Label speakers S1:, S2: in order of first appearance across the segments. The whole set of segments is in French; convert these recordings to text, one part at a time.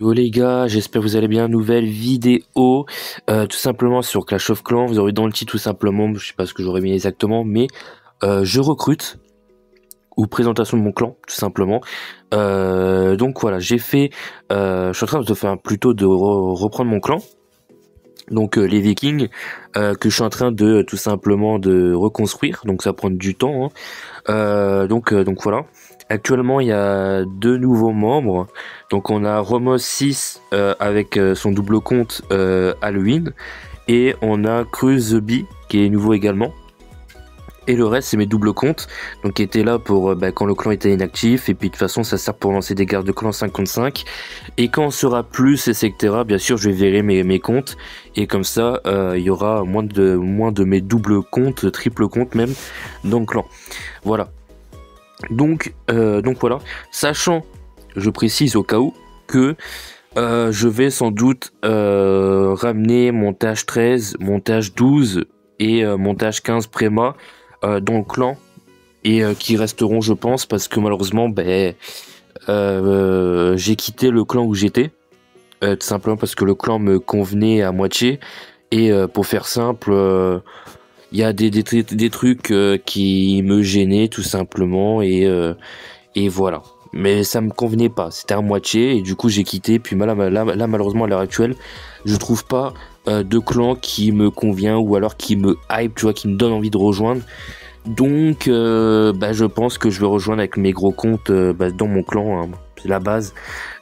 S1: Yo les gars, j'espère que vous allez bien. Nouvelle vidéo, tout simplement sur Clash of Clans. Vous aurez dans le titre tout simplement, je sais pas ce que j'aurais mis exactement, mais je recrute ou présentation de mon clan, tout simplement. Donc voilà, j'ai fait, je suis en train de faire plutôt de reprendre mon clan. Donc les Vikings que je suis en train de tout simplement de reconstruire, donc ça va prendre du temps, hein. Donc voilà. Actuellement il y a deux nouveaux membres, donc on a Romos 6 avec son double compte Halloween, et on a Cruz the Bee qui est nouveau également. Et le reste c'est mes doubles comptes, donc qui étaient là pour quand le clan était inactif, et puis de toute façon ça sert pour lancer des gardes de clan 5 contre 5, et quand on sera plus etc, bien sûr je vais virer mes comptes, et comme ça il y aura moins de mes doubles comptes, triple comptes même, dans le clan. Voilà. Donc voilà, sachant, je précise au cas où, que je vais sans doute ramener montage 13, montage 12 et montage 15 préma dans le clan, et qui resteront je pense, parce que malheureusement j'ai quitté le clan où j'étais, tout simplement parce que le clan me convenait à moitié, et pour faire simple, il y a des trucs qui me gênaient tout simplement, et voilà. Mais ça me convenait pas, c'était à moitié, et du coup j'ai quitté. Puis là malheureusement à l'heure actuelle je trouve pas de clan qui me convient, ou alors qui me hype, tu vois, qui me donne envie de rejoindre. Donc je pense que je vais rejoindre avec mes gros comptes dans mon clan, hein, c'est la base.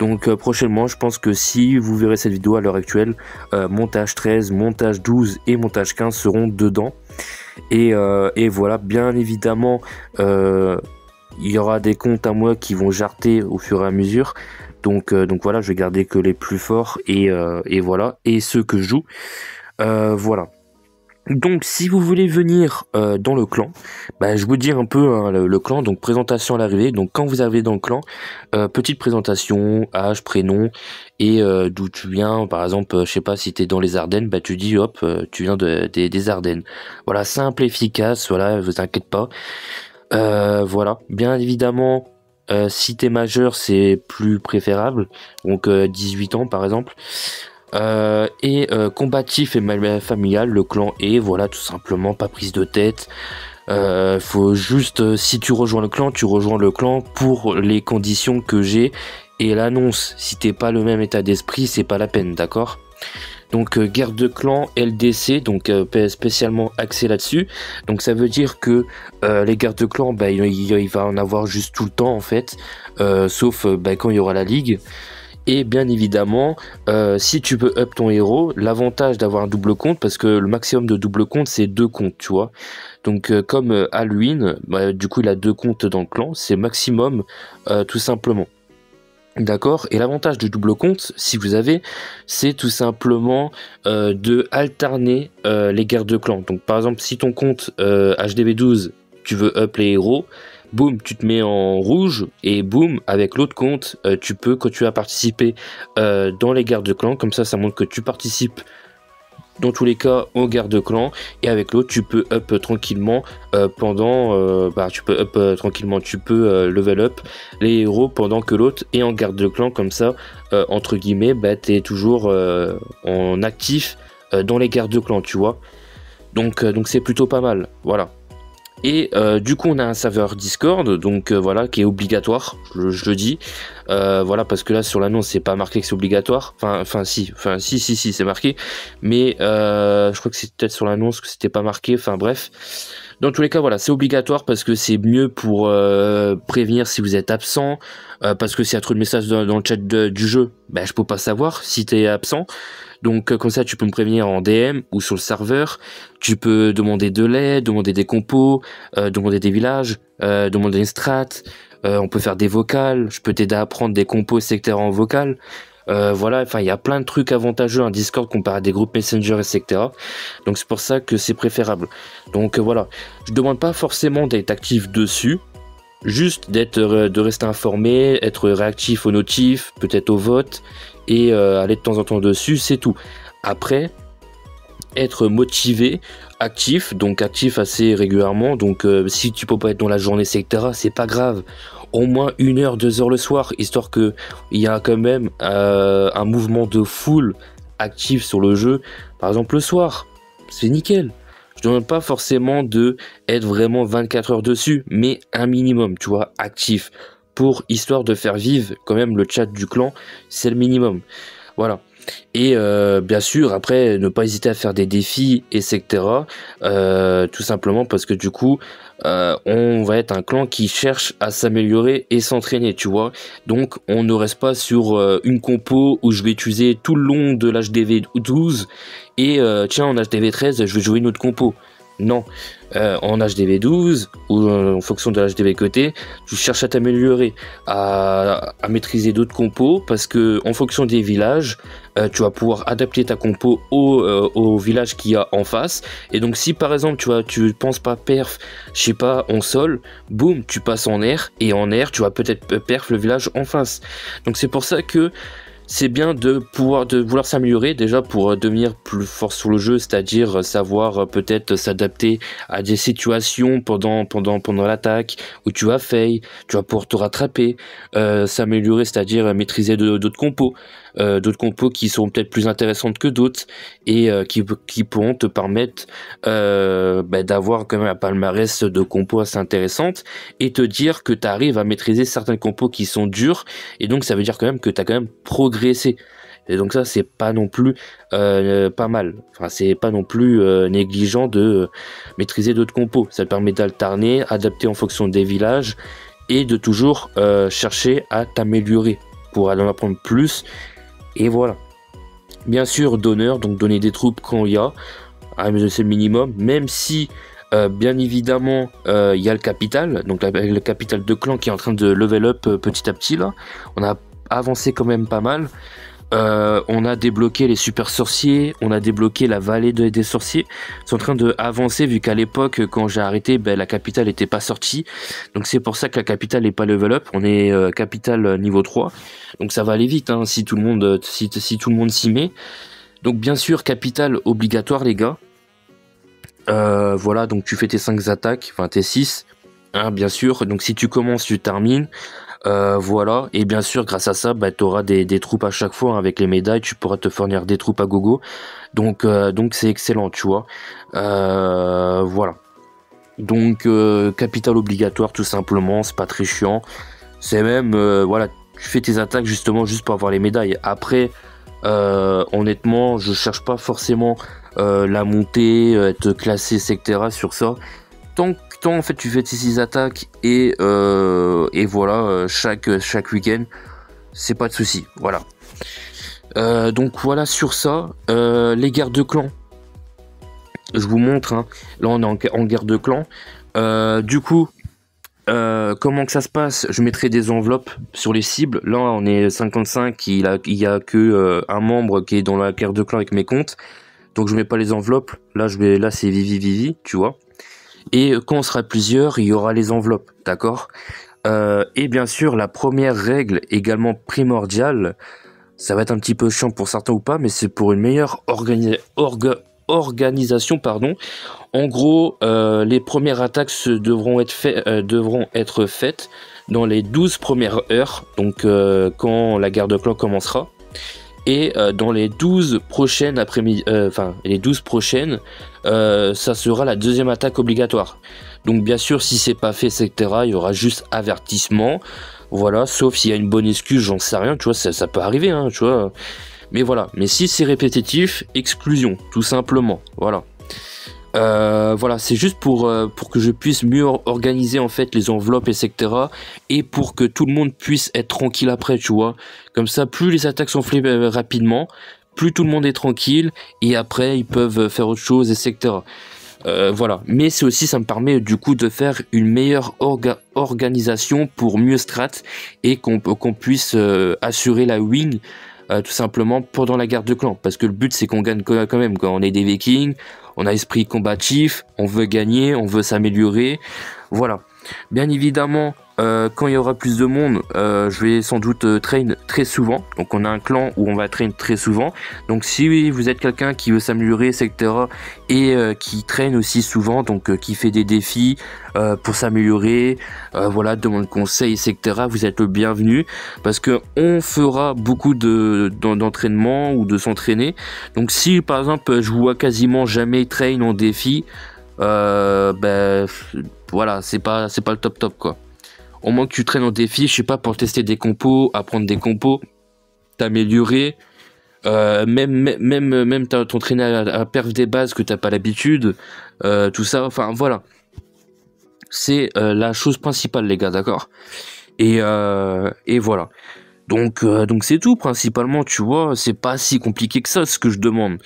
S1: Donc prochainement, je pense que si vous verrez cette vidéo à l'heure actuelle, montage 13, montage 12 et montage 15 seront dedans. Et voilà, bien évidemment, il y aura des comptes à moi qui vont jarter au fur et à mesure. Donc voilà, je vais garder que les plus forts, et voilà, et ceux que je joue. Voilà. Donc si vous voulez venir dans le clan, je vous dis un peu, hein, le clan. Donc présentation à l'arrivée. Donc quand vous arrivez dans le clan, petite présentation, âge, prénom, et d'où tu viens. Par exemple, je sais pas, si t'es dans les Ardennes, tu dis hop, tu viens des Ardennes. Voilà, simple, efficace, voilà, vous inquiétez pas. Voilà, bien évidemment, si t'es majeur c'est plus préférable, donc 18 ans par exemple. Et combatif et familial, le clan est, voilà, tout simplement, pas prise de tête. Faut juste, si tu rejoins le clan, tu rejoins le clan pour les conditions que j'ai et l'annonce. Si t'es pas le même état d'esprit, c'est pas la peine, d'accord? Donc guerre de clan LDC, donc spécialement axé là-dessus. Donc ça veut dire que les guerres de clan, il va en avoir juste tout le temps en fait, sauf quand il y aura la ligue. Et bien évidemment, si tu peux up ton héros, l'avantage d'avoir un double compte, parce que le maximum de double compte c'est 2 comptes, tu vois. Donc comme Halloween, du coup il a 2 comptes dans le clan, c'est maximum, tout simplement. D'accord. Et l'avantage du double compte, si vous avez, c'est tout simplement de alterner les guerres de clan. Donc par exemple, si ton compte HDB12, tu veux up les héros, boum, tu te mets en rouge, et boum, avec l'autre compte, tu peux, quand tu as participé dans les guerres de clan, comme ça montre que tu participes dans tous les cas aux guerres de clan, et avec l'autre tu peux up tranquillement tu peux up tranquillement, tu peux level up les héros pendant que l'autre est en guerre de clan, comme ça entre guillemets t'es toujours en actif dans les guerres de clan, tu vois. Donc c'est plutôt pas mal, voilà. Et du coup on a un serveur Discord, donc voilà, qui est obligatoire, je le dis, voilà, parce que là sur l'annonce c'est pas marqué que c'est obligatoire, si c'est marqué, mais je crois que c'est peut-être sur l'annonce que c'était pas marqué, enfin bref. Dans tous les cas, voilà, c'est obligatoire parce que c'est mieux pour prévenir si vous êtes absent, parce que s'il y a trop de messages dans le chat du jeu, je peux pas savoir si t'es absent. Donc comme ça tu peux me prévenir en DM ou sur le serveur. Tu peux demander de l'aide, demander des compos, demander des villages, demander une strat, on peut faire des vocales, je peux t'aider à apprendre des compos sectaires en vocal. Voilà, enfin il y a plein de trucs avantageux en Discord comparé à des groupes Messenger, etc. Donc c'est pour ça que c'est préférable. Donc voilà, je demande pas forcément d'être actif dessus, juste de rester informé, être réactif aux notifs, peut-être au vote, et aller de temps en temps dessus, c'est tout. Après, être motivé, actif, donc actif assez régulièrement. Donc si tu peux pas être dans la journée, etc., c'est pas grave. Au moins 1 heure, 2 heures le soir, histoire que il y a quand même un mouvement de foule actif sur le jeu. Par exemple le soir, c'est nickel. Je ne demande pas forcément de être vraiment 24 heures dessus, mais un minimum, tu vois, actif. Pour histoire de faire vivre quand même le chat du clan, c'est le minimum. Voilà. Et bien sûr, après, ne pas hésiter à faire des défis, etc. Tout simplement parce que du coup, on va être un clan qui cherche à s'améliorer et s'entraîner, tu vois. Donc, on ne reste pas sur une compo où je vais utiliser tout le long de l'HDV 12 et tiens, en HDV 13, je vais jouer une autre compo. Non, en HDV 12 ou en fonction de l'HDV côté, tu cherches à t'améliorer, à maîtriser d'autres compos parce que en fonction des villages, tu vas pouvoir adapter ta compo au village qu'il y a en face. Et donc si par exemple tu penses pas perf, je sais pas, en sol, boum, tu passes en air et en air tu vas peut-être perf le village en face. Donc c'est pour ça que c'est bien de vouloir s'améliorer déjà pour devenir plus fort sur le jeu, c'est-à-dire savoir peut-être s'adapter à des situations pendant l'attaque où tu vas fail, tu vas pouvoir te rattraper, s'améliorer, c'est-à-dire maîtriser d'autres compos qui sont peut-être plus intéressantes que d'autres et qui pourront te permettre d'avoir quand même un palmarès de compos assez intéressante et te dire que tu arrives à maîtriser certains compos qui sont durs et donc ça veut dire quand même que tu as quand même progressé. Et donc ça c'est pas non plus pas mal, enfin c'est pas non plus négligent de maîtriser d'autres compos, ça te permet d'alterner, adapter en fonction des villages et de toujours chercher à t'améliorer pour aller en apprendre plus. Et voilà. Bien sûr, d'honneur, donc donner des troupes quand il y a, c'est le minimum, même si, bien évidemment, il y a le capital, donc le capital de clan qui est en train de level up petit à petit, là. On a avancé quand même pas mal. On a débloqué les super sorciers, on a débloqué la vallée des sorciers. C'est en train de avancer vu qu'à l'époque, quand j'ai arrêté, la capitale n'était pas sortie. Donc c'est pour ça que la capitale n'est pas level up. On est capitale niveau 3. Donc ça va aller vite hein, si tout le monde s'y met. Donc bien sûr, capitale obligatoire les gars. Voilà, donc tu fais tes 5 attaques, enfin tes 6. Hein, bien sûr, donc si tu commences, tu termines. Voilà, et bien sûr grâce à ça tu auras des troupes à chaque fois hein, avec les médailles, tu pourras te fournir des troupes à gogo, donc c'est excellent, tu vois. Voilà, donc capital obligatoire tout simplement, c'est pas très chiant, c'est même voilà, tu fais tes attaques justement juste pour avoir les médailles. Après honnêtement je cherche pas forcément la montée, être classé etc sur ça. Tant en fait tu fais tes 6 attaques et voilà chaque week-end, c'est pas de souci. Voilà. Donc voilà sur ça. Les guerres de clans. Je vous montre. Hein. Là on est en guerre de clans. Du coup, comment que ça se passe? Je mettrai des enveloppes sur les cibles. Là on est 55. Il y a que un membre qui est dans la guerre de clans avec mes comptes. Donc je mets pas les enveloppes. Là c'est Vivi, tu vois. Et quand on sera plusieurs, il y aura les enveloppes, d'accord? Et bien sûr, la première règle également primordiale, ça va être un petit peu chiant pour certains ou pas, mais c'est pour une meilleure organisation, pardon. En gros, les premières attaques devront être faites dans les 12 premières heures, donc quand la guerre de clan commencera. Et dans les 12 prochaines ça sera la deuxième attaque obligatoire. Donc bien sûr si c'est pas fait etc, il y aura juste avertissement, voilà, sauf s'il y a une bonne excuse, j'en sais rien, tu vois, ça peut arriver hein, tu vois, mais voilà, mais si c'est répétitif, exclusion tout simplement, voilà. Voilà, c'est juste pour que je puisse mieux organiser en fait les enveloppes etc, et pour que tout le monde puisse être tranquille après, tu vois, comme ça plus les attaques sont faites rapidement, plus tout le monde est tranquille et après ils peuvent faire autre chose etc. Voilà, mais c'est aussi, ça me permet du coup de faire une meilleure organisation pour mieux strat et qu'on puisse assurer la win tout simplement pendant la guerre de clan, parce que le but c'est qu'on gagne quand même, quand on est des vikings, on a esprit combatif, on veut gagner, on veut s'améliorer, voilà. Bien évidemment quand il y aura plus de monde, je vais sans doute train très souvent. Donc on a un clan où on va train très souvent. Donc si vous êtes quelqu'un qui veut s'améliorer, etc. et qui traîne aussi souvent, donc qui fait des défis pour s'améliorer, voilà, demande conseil, etc. Vous êtes le bienvenu parce que on fera beaucoup d'entraînement ou de s'entraîner. Donc si par exemple je vous vois quasiment jamais train en défi, ben voilà, c'est pas le top quoi. Au moins que tu traînes en défi, je sais pas, pour tester des compos, apprendre des compos, t'améliorer, même t'entraîner à la perf des bases que t'as pas l'habitude, tout ça, enfin voilà. C'est la chose principale les gars, d'accord. Et voilà. Donc c'est tout principalement, tu vois, c'est pas si compliqué que ça ce que je demande.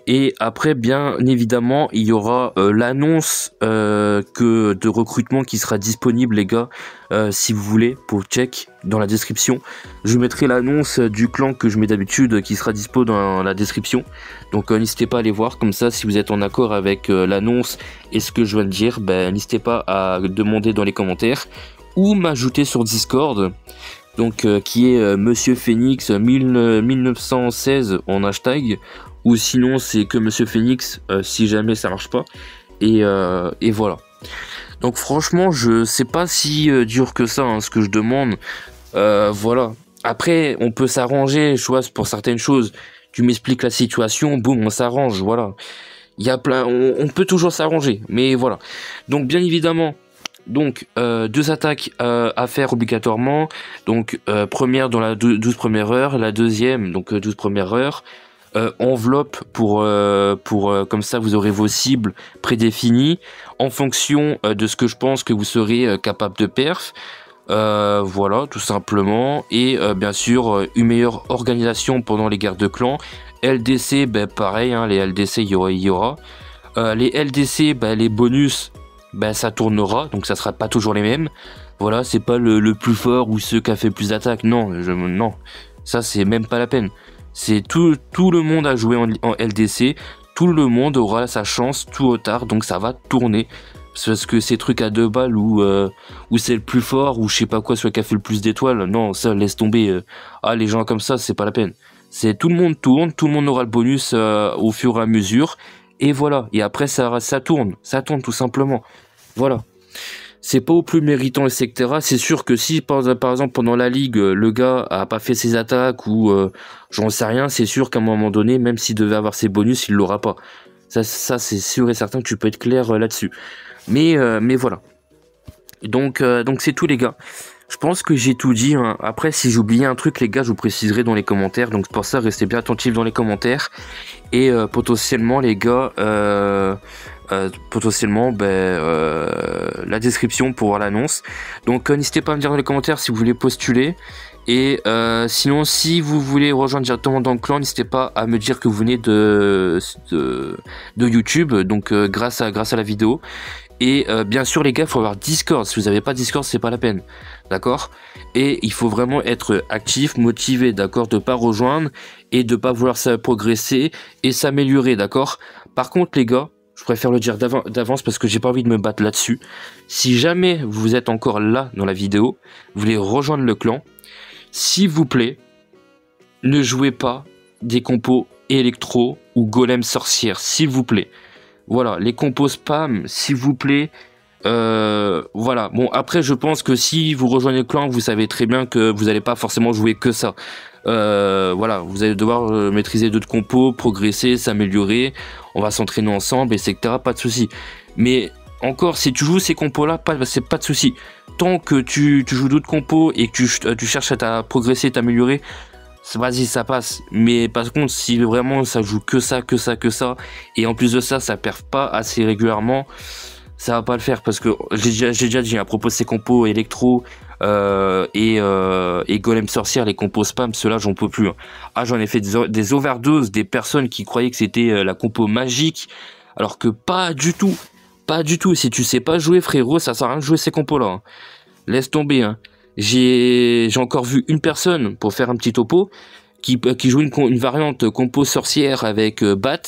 S1: Et après, bien évidemment, il y aura l'annonce de recrutement qui sera disponible, les gars, si vous voulez, pour check dans la description. Je mettrai l'annonce du clan que je mets d'habitude qui sera dispo dans la description. Donc n'hésitez pas à aller voir, comme ça, si vous êtes en accord avec l'annonce et ce que je viens de dire, ben, n'hésitez pas à demander dans les commentaires ou m'ajouter sur Discord. Donc qui est Monsieur Phoenix 1916 en hashtag, ou sinon c'est que Monsieur Phoenix si jamais ça marche pas, et voilà. Donc franchement je sais pas si dur que ça hein, ce que je demande, voilà. Après on peut s'arranger, je vois, pour certaines choses. Tu m'expliques la situation, boum, on s'arrange, voilà. Il y a plein, on peut toujours s'arranger, mais voilà. Donc bien évidemment, donc 2 attaques à faire obligatoirement. Donc première dans la 12 premières heures, la deuxième donc 12 premières heures. Enveloppe pour comme ça vous aurez vos cibles prédéfinies en fonction de ce que je pense que vous serez capable de perf. Voilà, tout simplement. Et bien sûr une meilleure organisation pendant les guerres de clans. LDC, ben pareil, hein, les LDC il y aura. Les LDC, ben, les bonus, ben, ça tournera, donc ça sera pas toujours les mêmes. Voilà, c'est pas le plus fort ou ceux qui a fait plus d'attaques. Non, non, ça c'est même pas la peine. C'est tout le monde a joué en LDC, tout le monde aura sa chance tout au tard, donc ça va tourner. Parce que ces trucs à 2 balles où c'est le plus fort, ou je sais pas quoi, soit qui a fait le plus d'étoiles, non, ça laisse tomber. Ah, les gens comme ça, c'est pas la peine. C'est tout le monde tourne, tout le monde aura le bonus au fur et à mesure. Et voilà, et après ça tourne tout simplement. Voilà. C'est pas au plus méritant, etc. C'est sûr que si par exemple pendant la ligue le gars a pas fait ses attaques ou j'en sais rien, c'est sûr qu'à un moment donné, même s'il devait avoir ses bonus, il l'aura pas. Ça c'est sûr et certain que tu peux être clair là-dessus. Mais voilà. Donc c'est tout les gars. Je pense que j'ai tout dit, hein. Après si j'oubliais un truc les gars, je vous préciserai dans les commentaires. Donc pour ça restez bien attentifs dans les commentaires. Et potentiellement les gars, potentiellement la description pour voir l'annonce. Donc n'hésitez pas à me dire dans les commentaires si vous voulez postuler. Et sinon si vous voulez rejoindre directement dans le clan, n'hésitez pas à me dire que vous venez de YouTube, donc grâce à la vidéo. Et bien sûr les gars, il faut avoir Discord. Si vous n'avez pas Discord, c'est pas la peine, d'accord. Et il faut vraiment être actif, motivé, d'accord, de pas rejoindre et de pas vouloir progresser et s'améliorer, d'accord. Par contre les gars, je préfère le dire d'avance parce que j'ai pas envie de me battre là-dessus. Si jamais vous êtes encore là dans la vidéo, vous voulez rejoindre le clan, s'il vous plaît, ne jouez pas des compos électro ou golem sorcière, s'il vous plaît. Voilà, les compos spam, s'il vous plaît. Voilà, bon après je pense que si vous rejoignez le clan, vous savez très bien que vous n'allez pas forcément jouer que ça. Voilà, vous allez devoir maîtriser d'autres compos, progresser, s'améliorer. On va s'entraîner ensemble, etc. Pas de souci. Mais encore, si tu joues ces compos là, c'est pas de souci. Tant que tu joues d'autres compos et que tu cherches à progresser, t'améliorer, vas-y, ça passe. Mais par contre, si vraiment ça joue que ça, et en plus de ça, ça perd pas assez régulièrement, ça va pas le faire. Parce que j'ai déjà dit à propos de ces compos électro et golem sorcière, les compos spam, ceux-là, j'en peux plus. Hein. Ah, j'en ai fait des overdoses, des personnes qui croyaient que c'était la compo magique, alors que pas du tout. Pas du tout. Si tu sais pas jouer, frérot, ça sert à rien de jouer ces compos-là. Hein. Laisse tomber, hein. J'ai encore vu une personne, pour faire un petit topo, qui joue une variante compo sorcière avec bat,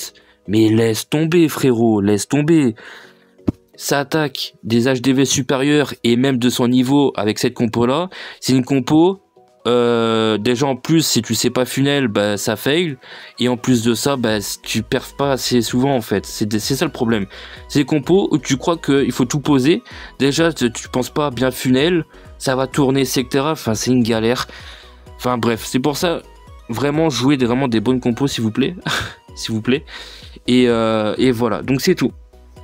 S1: mais laisse tomber frérot, laisse tomber. ça attaque des HDV supérieurs et même de son niveau avec cette compo là, c'est une compo déjà en plus si tu sais pas funnel bah ça fail, et en plus de ça bah tu perfs pas assez souvent en fait, c'est ça le problème. C'est des compos où tu crois qu'il faut tout poser, déjà tu penses pas bien funnel, ça va tourner etc, enfin c'est une galère, enfin bref c'est pour ça vraiment jouer vraiment des bonnes compos s'il vous plaît s'il vous plaît, et voilà donc c'est tout.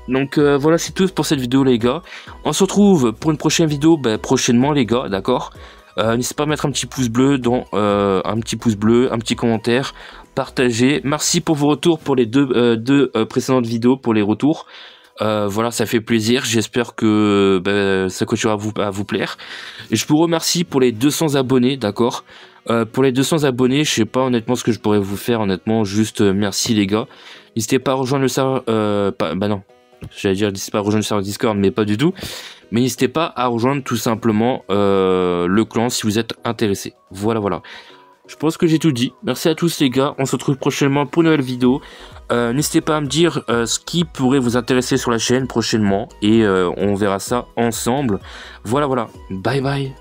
S1: Donc voilà, c'est tout pour cette vidéo les gars. On se retrouve pour une prochaine vidéo prochainement les gars, d'accord. N'hésitez pas à mettre un petit pouce bleu, un petit commentaire, partager. Merci pour vos retours pour les deux précédentes vidéos, pour les retours. Voilà, ça fait plaisir. J'espère que ça continuera à vous plaire. Et je vous remercie pour les 200 abonnés, d'accord. Pour les 200 abonnés, je sais pas honnêtement ce que je pourrais vous faire, honnêtement, juste merci les gars. N'hésitez pas à rejoindre le serveur, non. J'allais dire n'hésitez pas à rejoindre le serveur Discord, mais pas du tout. Mais n'hésitez pas à rejoindre tout simplement le clan si vous êtes intéressé. Voilà, voilà. Je pense que j'ai tout dit. Merci à tous les gars. On se retrouve prochainement pour une nouvelle vidéo. N'hésitez pas à me dire ce qui pourrait vous intéresser sur la chaîne prochainement. Et on verra ça ensemble. Voilà, voilà. Bye bye.